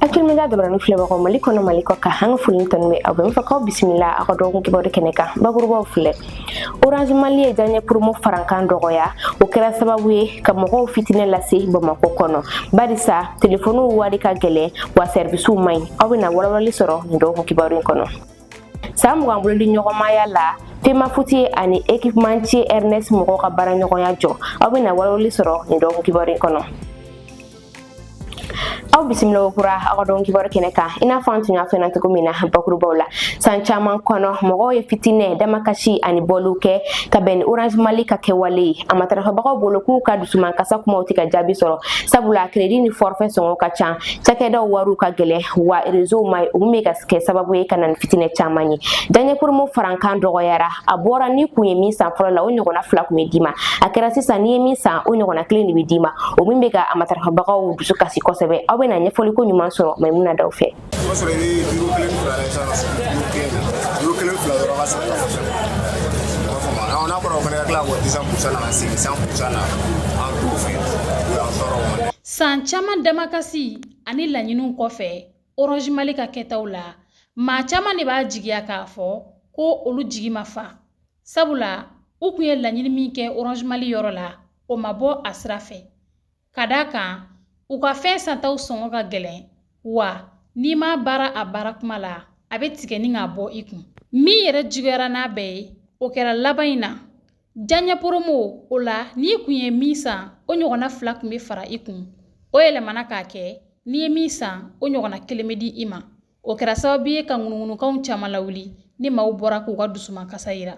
Actuellement, dabara nu filɛ bagaw Mali kɔnɔ Mali kɔ kan an ka foli tɔnu bɛ aw bɛɛ n fɛ k'aw bisimila a ka dɔgɔkun kibaru kɛnɛ kan bakurubaw filɛ Orange Mali ye diɲɛ promo farankan dɔgɔya o kɛra sababu ye ka mɔgɔw fitinɛ lase Bamako kɔnɔ barisa telefoniw wari ka gɛlɛn wa servicew man ɲi aw bɛna walawalali sɔrɔ nin dɔgɔkun kibaru in kɔnɔ san mugan bolo di ɲɔgɔnmaya la Fema Futi ani équipementier Ernest mɔgɔw ka baara ɲɔgɔnya jɔ aw bɛna walawalali sɔrɔ nin dɔgɔkun kibaru in kɔnɔ aw bisimila kura aw ka dɔn kibaru kɛnɛ kan ina fɔ an tun y'a fɛ na cogo min na bakurubaw la san caman kɔnɔ mɔgɔw ye fitinɛ damakasi ani bɔliw kɛ ka bɛn ni Orange Mali ka kɛwale ye a matarafabagaw bolo k'u ka dusuman kasa kumaw tɛ ka jaabi sɔrɔ sabula crédit ni forfait sɔngɔ ka ca cakɛdaw wariw ka gɛlɛn wa réseau ma o min bɛ ka kɛ sababu ye ka na ni fitinɛ caman ye dernier promo farankan dɔgɔyara a bɔra ni kun ye min san fɔlɔ la o ɲɔgɔnna 2 kun bɛ d'i ma a kɛra sisan ni ye min san o ɲɔgɔnna 1 de bɛ d'i ma o min bɛ ka a matarafabagaw dusu kasi kosɛbɛ aw bɛna ɲɛfɔli ko ɲuman sɔrɔ Maimuna daw fɛ san caman damakasi ani laɲiniw kɔfɛ Orange Mali ka kɛtaw la maa caman de b'a jigiya k'a fɔ ko olu jigi ma fa sabula u kun ye laɲini min kɛ Orange Mali yɔrɔ la o ma bɔ a sira fɛ ka d'a kan u ka fɛn santaw sɔngɔ ka gɛlɛn wa n'i ma baara a baara kuma la a bɛ tigɛ ni k'a bɔ i kun min yɛrɛ juguyara n'a bɛɛ ye o kɛra laban in na diɲɛ promo o la n'i kun ye min san o ɲɔgɔnna 2 kun bɛ fara i kun o yɛlɛmana k'a kɛ n'i ye min san o ɲɔgɔnna 1 bɛ di i ma o kɛra sababu ye ka ŋunuŋunukanw caman lawuli ni maaw bɔra k'u ka dusuman kasa yira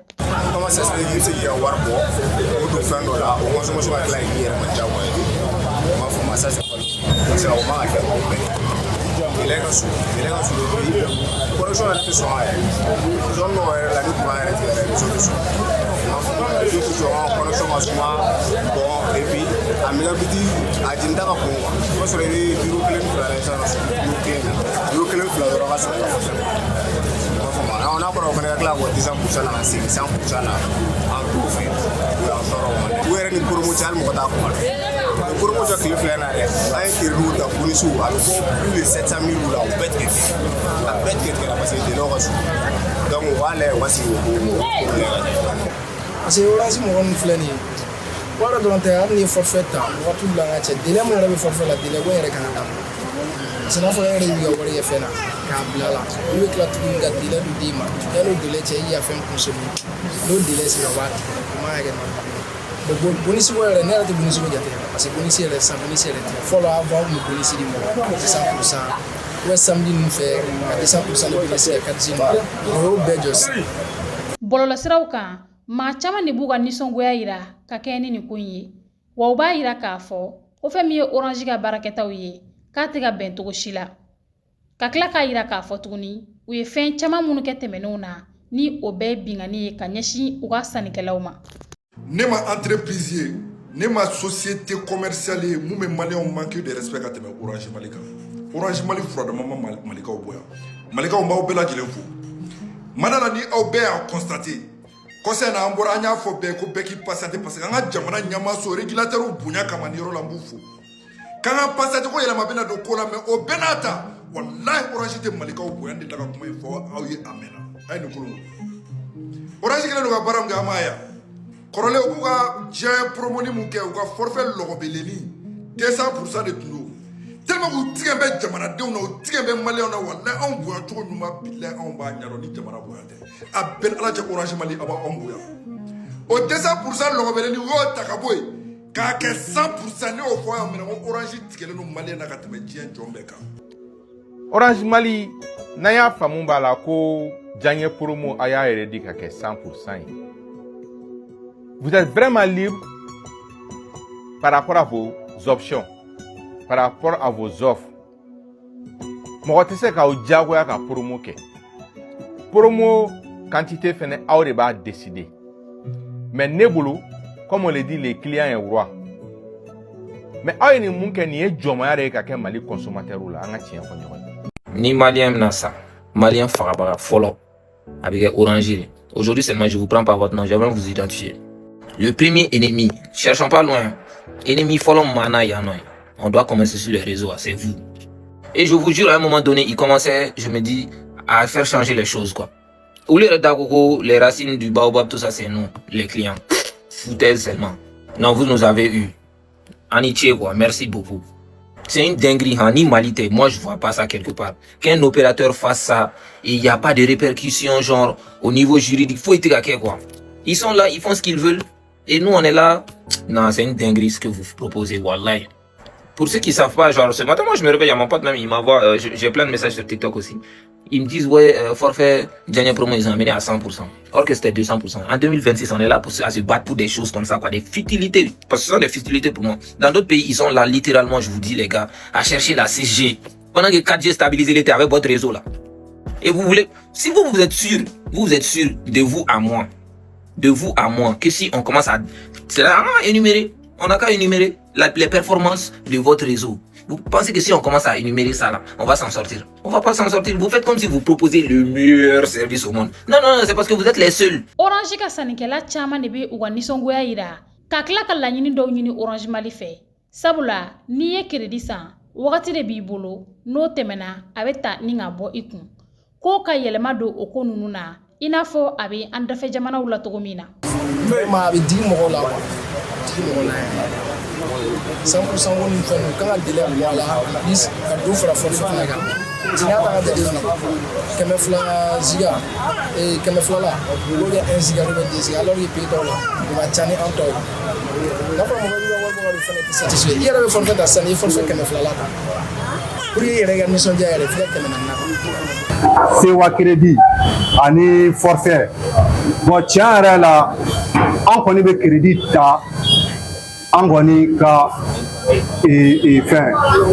Parce que Orange mɔgɔ min filɛ nin ye wara dɔrɔn tɛ hali ni forfait ta wagati bila ka cɛ délai mun yɛrɛ bɛ forfait la délai ko yɛrɛ kan ka d'a ma parce que n'a fɔra yɛrɛ y'u ka wari kɛ fɛn na k'a bila la olu bɛ tila tuguni ka délai dɔ d'i ma yanni o délai cɛ i y'a fɛn consommé n'o délai sera o b'a tigɛ o man kan ka kɛ normal bonus ko yɛrɛ ne yɛrɛ tɛ bonus ko jate parce que bonus yɛrɛ san bonus yɛrɛ tɛ fɔlɔ avant kun bɛ bonus di mɔgɔ 100% ou samedi ninnu fɛ a 100% de bonus kɛ 4 jours o y'o bɛɛ jɔ sisan. Bɔlɔlɔsiraw kan maa caman de b'u ka nisɔngoya yira ka kɛ ni nin ko in ye wa u b'a yira k'a fɔ o fɛn min ye Orange ka baarakɛtaw ye k'a tɛ ka bɛn cogo si la ka tila k'a yira k'a fɔ tuguni u ye fɛn caman minnu kɛ tɛmɛnenw na ni o bɛɛ ye bingani ye ka ɲɛsin u ka sannikɛlaw ma. Ne ma entreprise ye ne ma société commerciale ye mun bɛ maliyɛnw manque de respect ka tɛmɛ Orange Mali kan Orange Mali furadama ma malikaw bonya malikaw b'aw bɛɛ lajɛlen fo mana ni aw bɛɛ y'a constaté kɔsɛ na an bɔra an y'a fɔ bɛɛ ko bɛɛ k'i patienter parce que an ka jamana ɲɛmaaso régulateur bonya kama ni yɔrɔ la n b'u fo k'an ka patienter ko yɛlɛma bɛna don ko la mais o bɛɛ n'a ta wallahi Orange tɛ malikaw bonya de la ka kuma in fɔ aw ye a mɛnna a ye nin kolon Orange kɛlen don ka baara min kɛ an m'a yan kɔrɔlen u b'u ka diɲɛ promoni mun kɛ u ka forfait lɔgɔbeleni 200% de tun don tellement k'u tigɛ bɛ jamanadenw na u tigɛ bɛ maliyɛnw na wallahi anw bonya cogo ɲuman billahi anw b'a ɲɛdɔn ni jamana bonya tɛ a bɛɛ ni Ala cɛ Orange Mali a b'anw bonya o 200% lɔgɔbeleni u y'o ta ka bɔ yen k'a kɛ 100% ne y'o fɔ yan minɛ ko Orange tigɛlen don maliyɛn na ka tɛmɛ diɲɛ jɔn bɛɛ kan. Orange Mali n'an y'a faamu b'a la ko diɲɛ promo a y'a yɛrɛ di ka kɛ 100% ye. Vous êtes vraiment libre par rapport à vos options, par rapport à vos offres. Mɔgɔ tɛ se k'aw diyagoya ka promo kɛ. Promo quantité fɛnɛ aw de b'a décider. Mais ne bolo, comme on le dit, les clients est roi. Mais aw ye nin mun kɛ nin ye jɔnmaya de ye ka kɛ Mali consommateur la an ka tiɲɛ fɔ ɲɔgɔn ye. Ni malien bɛna sa, malien fagabaga fɔlɔ a bɛ kɛ Orange. Aujourd'hui seulement je vous prends par votre nom, j'aimerais vous identifier. Le premier ennemi, cherchons pas loin. Ennemi follow mana yanoy. On doit commencer sur les réseaux, c'est vous. Et je vous jure, à un moment donné, il commençait, je me dis, à faire changer les choses, quoi. Au lieu d'Agogo, les racines du baobab, tout ça, c'est nous, les clients. Foutaise seulement. Non, vous nous avez eu. Amitié, quoi. Merci beaucoup. C'est une dinguerie, hein, ni malité. Moi, je vois pas ça quelque part. Qu'un opérateur fasse ça, et il n'y a pas de répercussions, genre, au niveau juridique. Faut être gâqué, quoi. Ils sont là, ils font ce qu'ils veulent. Et nous, on est là. Non, c'est une dinguerie ce que vous proposez, wallahi. Pour ceux qui savent pas, genre, ce matin, moi, je me réveille à mon pote, même, il m'envoie, j'ai plein de messages sur TikTok aussi. Ils me disent, ouais, forfait, dernier promo, ils ont amené à 100%. Or que c'était 200%. En 2026, on est là à se battre pour des choses comme ça, quoi. Des futilités. Parce que ce sont des futilités pour moi. Dans d'autres pays, ils sont là, littéralement, je vous dis, les gars, à chercher la 6G. Pendant que 4G stabilise l'été avec votre réseau, là. Et vous voulez, si vous êtes sûr de vous à moi, que si on commence à énumérer, on n'a qu'à énumérer les performances de votre réseau. Vous pensez que si on commence à énumérer ça là, on va s'en sortir? On va pas s'en sortir. Vous faites comme si vous proposez le meilleur service au monde. Non, c'est parce que vous êtes les seuls. Orange ka sanikela chama ne be uga nisongoya ira. Ka kila ka laɲini dɔw ɲini Orange Mali fɛ. Sabula ni ye crédit san, wagati de b'i bolo, n'o tɛmɛna a bɛ ta ni ka bɔ i kun. Ko ka yɛlɛma don o ko ninnu na, i n'a fɔ a bɛ an dafɛ jamanaw la cogo min na. Vraiment a bɛ digi mɔgɔw la quoi. Digi mɔgɔw la. 100% woni fɛn kan ka délai bɔ a la bis ka do fara forfait fana kan. N'i y'a ta ka jate minɛ 200 giga 200 la o de 1 giga ou bien 2 giga alors que pays dɔw la o ka ca ni an tɔw ye. N'a fɔra mɔgɔ b'i ka wari bɔ ka fɛnɛ tɛ satisfait i yɛrɛ bɛ forfait ta sisan n'i ye forfait 200 la ta pour que i yɛrɛ ka nisɔndiya yɛrɛ f'i ka 400 na. Sewa crédit ani forfait bon tiɲɛ yɛrɛ la an kɔni bɛ crédit ta an kɔni ka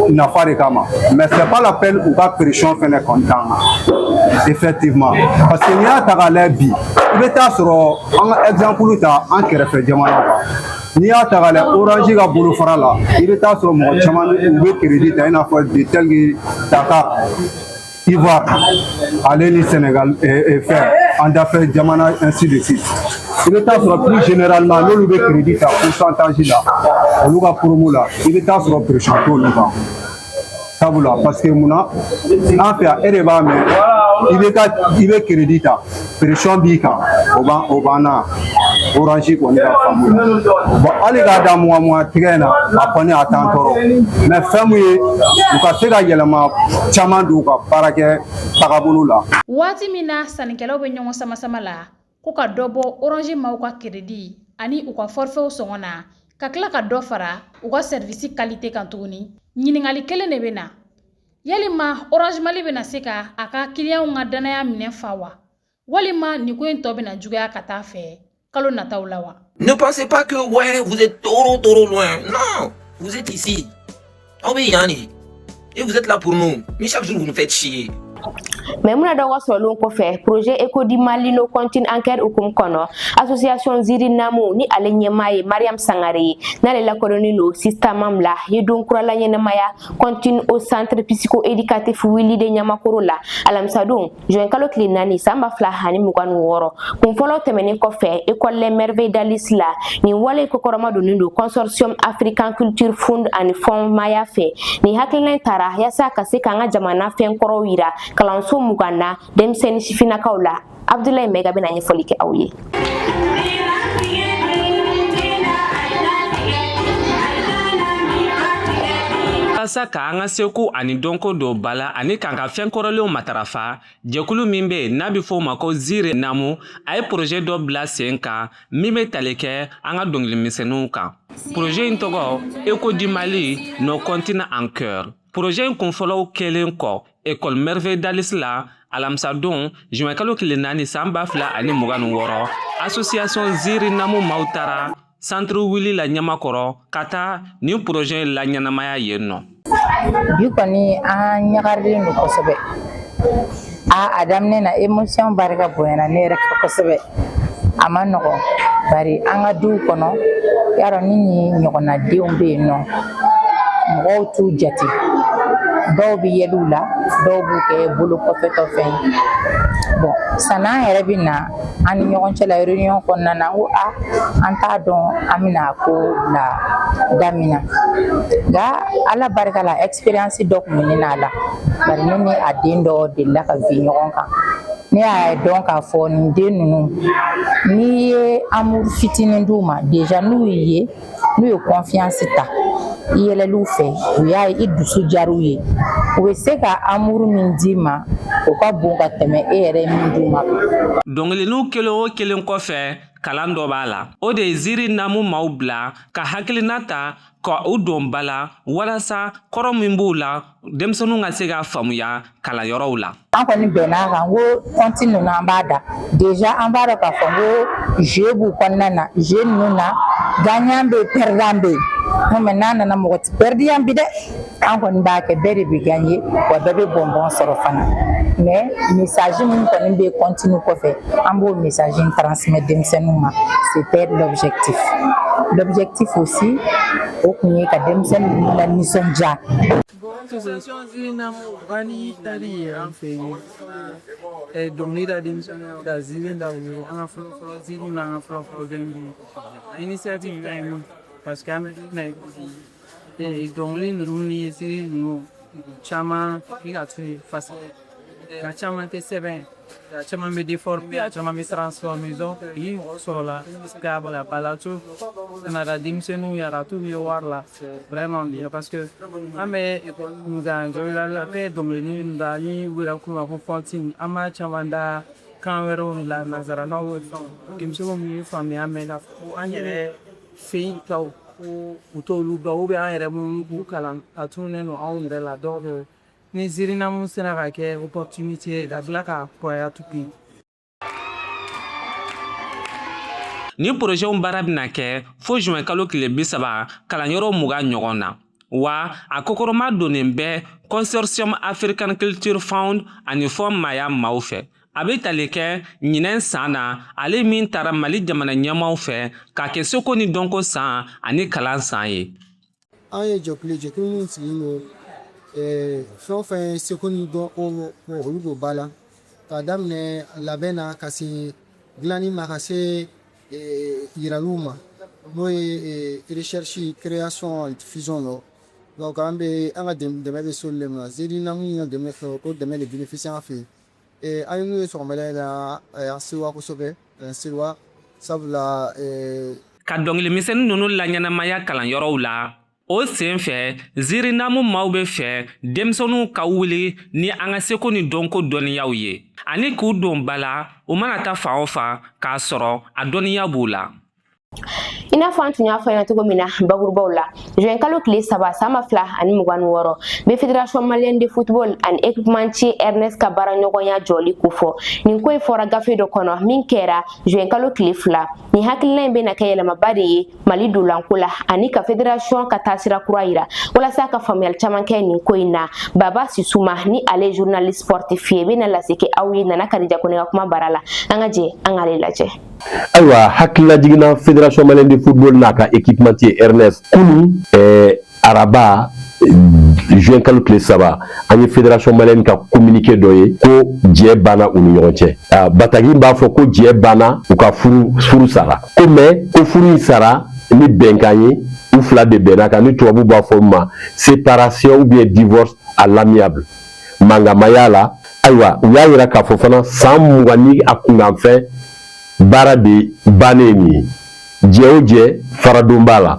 nafa de kama mais c'est pas la peine u ka pression fɛnɛ kɔni k'an kan effectivement parce que n'i y'a ta k'a lajɛ bi i bɛ taa sɔrɔ an ka exemple ta an kɛrɛfɛ jamana kan n'i y'a ta k'a lajɛ Orange ka bolofara la i bɛ taa sɔrɔ mɔgɔ caman u bɛ crédit ta i n'a fɔ de tel que Dakar Ivoire ale ni Sénégal en d'affaires jamana ainsi de suite. I bɛ taa sɔrɔ plus généralement n'olu bɛ crédit ta pourcentage la olu ka promo la i bɛ taa sɔrɔ pression t'olu kan sabula parce que munna an fɛ yan e de b'a mɛn i bɛ crédit ta pression b'i kan o banna Orange kɔni ka faamu la bon hali k'a da mugan tigɛ in na a kɔni a t'an tɔɔrɔ mais fɛn min ye u ka se ka yɛlɛma caman don u ka baarakɛ tagabolo la. Waati min na sannikɛlaw bɛ ɲɔgɔn sama la ko ka dɔ bɔ Orange maaw ka crédit ani u ka forfait sɔngɔ na ka tila ka dɔ fara u ka service qualité kan tuguni. Ɲininkali kelen de bɛ na. Yalima Orange Mali bɛna se ka a ka clients ka danaya minɛ fa wa? Walima ni ko in tɔ bɛna juguya ka taa fɛ kalo nataw la wa? Ne pensez pas que ouais, vous êtes trop loin. Non, vous êtes ici. Oh oui, Yanni. Et vous êtes là pour nous. Mais chaque jour vous nous faites chier. mais muna da waso lon ko fe projet Eco di Mali no continue enquête ukum kono association Ziri Namu ni ale nyemaye Mariam Sangare na le la colonie no système la yedon kurala nyenamaya continue au centre psycho-éducatif Willy de Nyamakoro la alam sadun joen kalo klinani samba fla hani mugan woro kun folo temeni ko fe école les merveilles d'Alisla ni wale ko koroma do nindo consortium African Culture Fund and Fond Maya fe ni hakilin tara yasa ka se kanga jamana fe nkoro wira kalanso muganda demsen sifina kaula Abdoulaye Mega bena nyefoli ke awye Asa ka an ka seko ani dɔnko do bala ani k'an ka fɛn kɔrɔlenw matarafa jɛkulu min bɛ n'a bɛ fɔ o ma ko Ziri Namu a ye projet dɔ bila sen kan min bɛ tali kɛ an ka dɔnkilimisɛnninw kan projet in tɔgɔ Eco di Mali no continue en cœur projet in kunfɔlɔw kɛlen kɔ école merveille d'Alisla alamisadon juin kalo tile 4 san 2026 association Ziri Namu maaw taara centre Willy la Nyamakɔrɔ ka taa nin projet la ɲɛnamaya yen nɔ. Bi kɔni an ɲagarilen don kosɛbɛ a daminɛ na émotion barika bonyana ne yɛrɛ ka kosɛbɛ a ma nɔgɔ bari an ka duw kɔnɔ yarɔ ni ɲɔgɔnna denw bɛ yen nɔ mɔgɔw t'u jate dɔw bɛ yɛlɛw la dɔw b'u kɛ bolo kɔfɛtɔ fɛn ye bon san'an yɛrɛ bɛ na an ni ɲɔgɔn cɛ la réunion kɔnɔna na n ko an t'a dɔn an bɛna ko bila da min na nka ala barika la expérience dɔ tun bɛ ne n'a la bari ne ni a den dɔ delila ka bin ɲɔgɔn kan ne y'a dɔn k'a fɔ nin den ninnu n'i ye amour fitinin d'u ma déjà n'u ye confiance ta i yɛlɛliw fɛ u y'a ye i dusu jar'u ye u bɛ se ka amour min d'i ma o ka bon ka tɛmɛ e yɛrɛ min d'u ma. Dɔnkilinu kelen o kelen kɔfɛ kalan dɔ b'a la o de ye Ziri Namu maaw bila ka hakilina ta ka u don ba la walasa kɔrɔ min b'u la denmisɛnninw ka se ka faamuya kalanyɔrɔw la. An kɔni bɛn'a kan n ko compte ninnu an b'a da déjà an b'a dɔn k'a fɔ n ko jeu b'u kɔnɔna na jeu ninnu na gagnant bɛ yen perdant bɛ yen n ko mais n'a nana mɔgɔ tɛ perdu yan bi dɛ an kɔni b'a kɛ bɛɛ de bɛ gagner wa bɛɛ bɛ bonbon sɔrɔ fana mais message min kɔni bɛ continue kɔfɛ an b'o message transmettre denmisɛnninw ma c'était l'objectif. L'objectif aussi o kun ye ka denmisɛnninw la nisɔndiya. Association Ziri Namu wani tari an fɛ yen dɔnkili da denmisɛnninw ka Ziri da u an ka fɔlɔfɔlɔ Ziri n'an ka fɔlɔfɔlɔ denmisɛnninw initiative ka ɲi parce que an bɛ na dɔnkili ninnu ni Ziri ninnu caman i ka to yen parce que a caman tɛ sɛbɛn a caman bɛ déformer a caman bɛ transformer donc i sɔrɔ la k'a bila ba la to kana da denmisɛnninw yara t'u ye wari la vraiment bien parce que an bɛ nka jɔyɔrɔ bɛɛ dɔnkili ninnu da ni wele k'u ma ko fontaine an b'a caman da kan wɛrɛw la nanzaralaw ye fɛnw denmisɛnninw min faamuya mɛn na ko an yɛrɛ fɛ yen taw ko u t'olu dɔn ou bien an yɛrɛ minnu b'u kalan a tununnen don anw yɛrɛ la donc ni Ziri Namu sera ka kɛ opportunité ka tila ka kɔrɔya tugun. Ni projetw baara bɛna kɛ fo juin kalo tile 30 kalanyɔrɔ 20 ɲɔgɔn na wa a kokɔrɔma donnen bɛ Consortium African Culture Fund ani Fond Maya maaw fɛ a bɛ tali kɛ ɲinɛn san na ale min taara Mali jamana ɲɛmaaw fɛ k'a kɛ seko ni dɔnko san ani kalan san ye. An ye jɛkulu min sigi n'o fɛn o fɛn seko ni dɔnko olu b'o ba la k'a daminɛ labɛn na ka se dilanni ma ka se yiraliw ma n'o ye recherche création diffusion lɔ donc an ka dɛmɛ bɛ s'olu le ma Ziri Namu ka dɛmɛ fɛ ko dɛmɛ de bénéficie an fɛ an ye n'u ye sɔgɔmada la an sewa kosɛbɛ an sewa sabula ka dɔnkilimisɛnnin ninnu laɲɛnamaya kalanyɔrɔw la o sen fɛ Ziri Namu maaw bɛ fɛ denmisɛnninw ka wuli ni an ka seko ni dɔnko dɔnniyaw ye ani k'u don ba la u mana taa fan o fan k'a sɔrɔ a dɔnniya b'u la. I n'a fɔ an tun y'a fɔ ɲɛna cogo min na bakurubaw la juin kalo tile 3 san 2026 bɛ fédération malienne de football ani équipementier Ernest ka baaraɲɔgɔnya jɔli ko fɔ nin ko in fɔra gafe dɔ kɔnɔ min kɛra juin kalo tile 2 nin hakilina in bɛna kɛ yɛlɛmaba de ye Mali dolanko la ani ka fédération ka taasira kura yira walasa ka faamuyali caman kɛ nin ko in na Baba Sisuma ni ale journaliste sportif ye bɛna lase kɛ aw ye Nana Kadija Kone ka kuma bara la an ka jɛ an k'ale lajɛ. Ayiwa hakilila jiginna fédération malienne de football n'a ka équipementier Ernest kunu araba juin kalo tile 3 an ye fédération malienne ka communiqué dɔ ye ko jɛ banna u ni ɲɔgɔn cɛ Batagi b'a fɔ ko jɛ banna u ka furu sara ko mais ko furu in sara ni bɛnkan ye u fila de bɛnna kan ni tubabu b'a fɔ ma séparation ou bien divorce à l'amiable mangamaya la ayiwa u y'a yira k'a fɔ fana san 20 ni a kunkanfɛn baara de bannen nin ye jɛ o jɛ faradon b'a la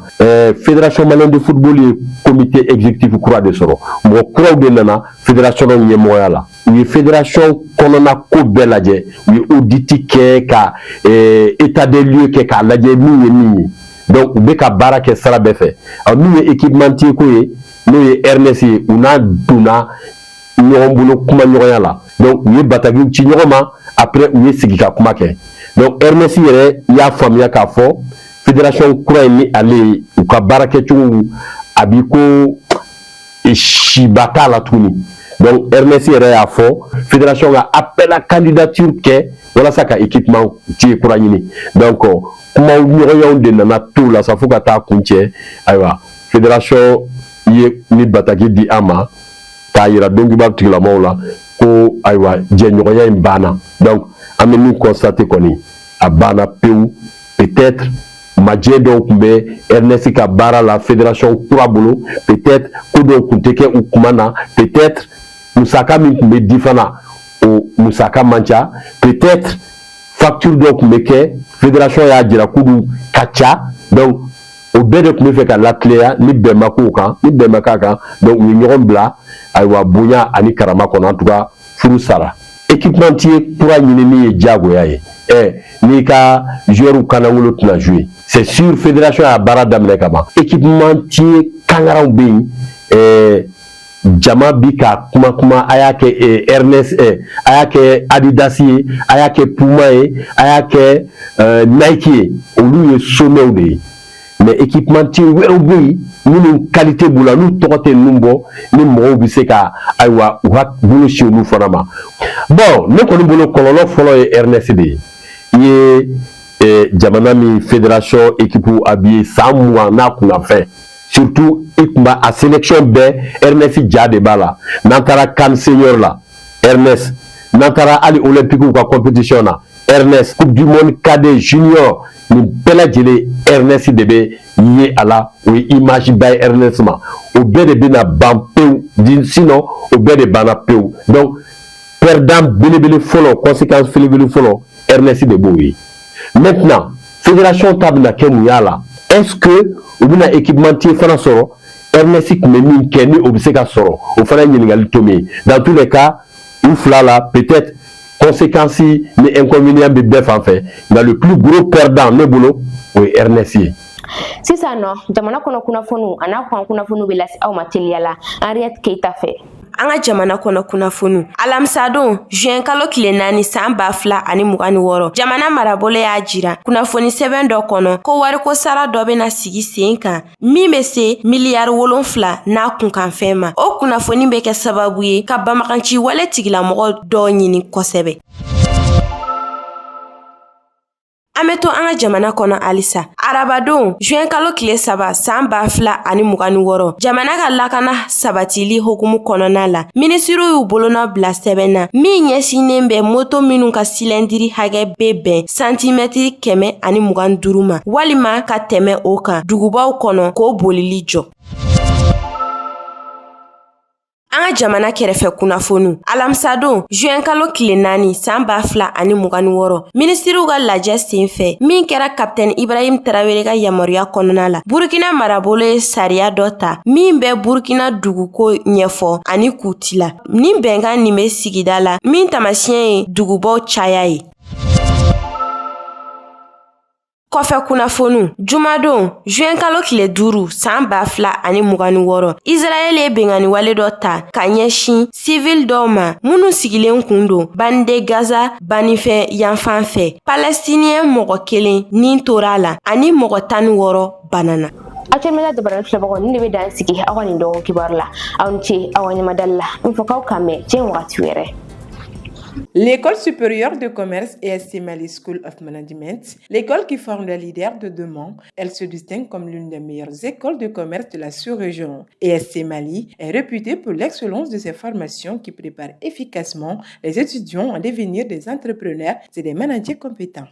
fédération malienne de football ye comité exécutif kura de sɔrɔ mɔgɔ kuraw de nana fédération ɲɛmɔgɔya la u ye fédération kɔnɔna ko bɛɛ lajɛ u ye audit kɛ ka état des lieux kɛ k'a lajɛ min ye min ye donc u bɛ ka baara kɛ sira bɛɛ fɛ min ye équipementier ko ye n'o ye Ernest ye u n'a donna ɲɔgɔn bolo kuma ɲɔgɔnya la donc u ye batagiw ci ɲɔgɔn ma après u ye sigi ka kuma kɛ donc Ernest yɛrɛ y'a faamuya k'a fɔ fédération kura in ni ale u ka baara kɛcogo a bi ko siba t'a la tuguni donc Ernest yɛrɛ y'a fɔ fédération ka appel à candidature kɛ walasa ka équipement tie kura ɲini donc kuma ɲɔgɔnyaw de nana to la sa fo ka taa kun cɛ ayiwa fédération ye ni bataki di an ma k'a yira dɔnkibaa tigilamɔgɔw la ko ayiwa jɛɲɔgɔnya in banna donc an bɛ min constater kɔni a banna pewu peut-être majɛ dɔw tun bɛ Ernest ka baara la fédération kura bolo peut-être ko dɔw tun tɛ kɛ u kuma na peut-être musaka min tun bɛ di fana o musaka man ca peut-être facture dɔw tun bɛ kɛ fédération y'a jira k'olu ka ca donc o bɛɛ de tun bɛ fɛ ka latileya ni bɛn ma k'o kan ni bɛn ma k'a kan donc u ye ɲɔgɔn bila ayiwa bonya ani karama kɔnɔ en tout cas furu sara équipementier kura ɲinini ye diyagoya ye n'i ka joueur kanangolo tɛna jouer c'est sûr fédération y'a baara daminɛ ka ban équipementier kangaraw bɛ yen jama bi ka kuma a y'a kɛ Ernest a y'a kɛ Adidas ye a y'a kɛ Puma ye a y'a kɛ Nike ye olu ye sommet de ye mais équipementier wɛrɛw bɛ yen minnu qualité b'u la n'u tɔgɔ tɛ ninnu bɔ ni mɔgɔw bɛ se ka ayiwa u ka bolo si olu fana ma bon ne kɔni bolo kɔlɔlɔ fɔlɔ ye Ernest de ye i ye jamana min fédération équipe habillé san 20 n'a kunna fɛn surtout i tun b'a a sélection bɛɛ Ernest ja de b'a la n'an taara CAN senior la Ernest n'an taara hali olympique ka compétition na Ernest coupe du monde cadet junior nin bɛɛ lajɛlen Ernest de bɛ ye a la o ye image ba ye Ernest ma o bɛɛ de bɛna ban pewu sinon o bɛɛ de banna pewu donc perdant belebele fɔlɔ conséquence belebele fɔlɔ Ernest de b'o ye maintenant fédération ta bɛna kɛ mun y'a la est-ce que u bɛna équipementier fana sɔrɔ Ernest tun bɛ min kɛ ni o bɛ se ka sɔrɔ o fana ye ɲininkali to min ye dans tous les cas u fila la peut-être conséquences ni inconvénients bɛ bɛɛ fan fɛ nka le plus gros perdant ne bolo o ye Ernest ye. Sisan nɔ jamana kɔnɔ kunnafoniw a n'a kɔn kunnafoniw bɛ lase aw ma teliya la Henriette Keita fɛ. An ka jamana kɔnɔ kunnafoniw alamisa don juin kalo tile 4 san 2026 jamana marabolo y'a jira kunnafoni sɛbɛn dɔ kɔnɔ ko wariko sara dɔ bɛna sigi sen kan min bɛ se miliyari 7 n'a kunkanfɛn ma o kunnafoni bɛ kɛ sababu ye ka bamakanci wale tigilamɔgɔ dɔ ɲini kosɛbɛ. An bɛ to an ka jamana kɔnɔ alisa arabadon juin kalo tile 3 san 2026 jamana ka lakana sabatili hukumu kɔnɔna la minisiriw y'u bolona bila sɛbɛn na min ɲɛsinnen bɛ moto minnu ka silendiri hakɛ bɛ bɛn santimɛtiri 125 ma walima ka tɛmɛ o kan dugubaw kɔnɔ k'o bolili jɔ. An ka jamana kɛrɛfɛ kunnafoniw alamisa don juin kalo tile 4 san 2026 minisiriw ka lajɛ senfɛ min kɛra kapitɛni Ibrahim Traoré ka yamaruya kɔnɔna la Burkina marabolo ye sariya dɔ ta min bɛ Burkina duguko ɲɛfɔ ani kuti la ni bɛnkan nin bɛ sigida la min tamasiyɛn ye dugubaw caya ye. Kɔfɛ kunnafoniw jumadon juin kalo tile 5 san 2026 Israël ye bengani wale dɔ ta ka ɲɛsin civil dɔw ma minnu sigilen kun don bande Gaza banifɛ yanfan fɛ Palestinien mɔgɔ 1 nin tora la ani mɔgɔ 16 banana. Actuellement dabara filabagaw ni bɛ dan sigi aw ka nin dɔgɔ kibaru la aw ni ce aw ɲamadala la n fɔ k'aw kan mɛn diɲɛ wagati wɛrɛ. L'École supérieure de commerce ESC Mali School of Management, l'école qui forme les leaders de demain, elle se distingue comme l'une des meilleures écoles de commerce de la sous-région. ESC Mali est réputée pour l'excellence de ses formations qui préparent efficacement les étudiants à devenir des entrepreneurs et des managers compétents.